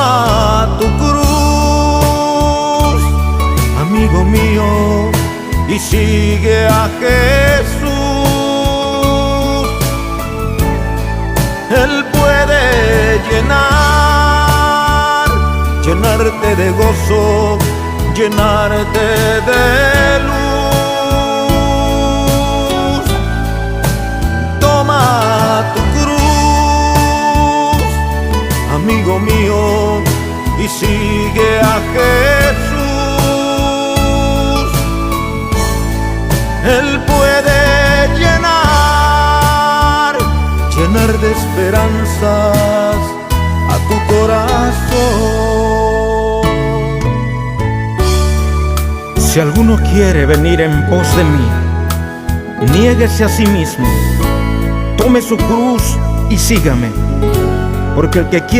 Toma tu cruz, amigo mío, y sigue a Jesús. Él puede llenarte de gozo, llenarte de luz. Toma tu cruz, amigo mío, y sigue a Jesús. Él puede llenar de esperanzas a tu corazón. Si alguno quiere venir en pos de mí, niéguese a sí mismo, tome su cruz y sígame, porque el que quiere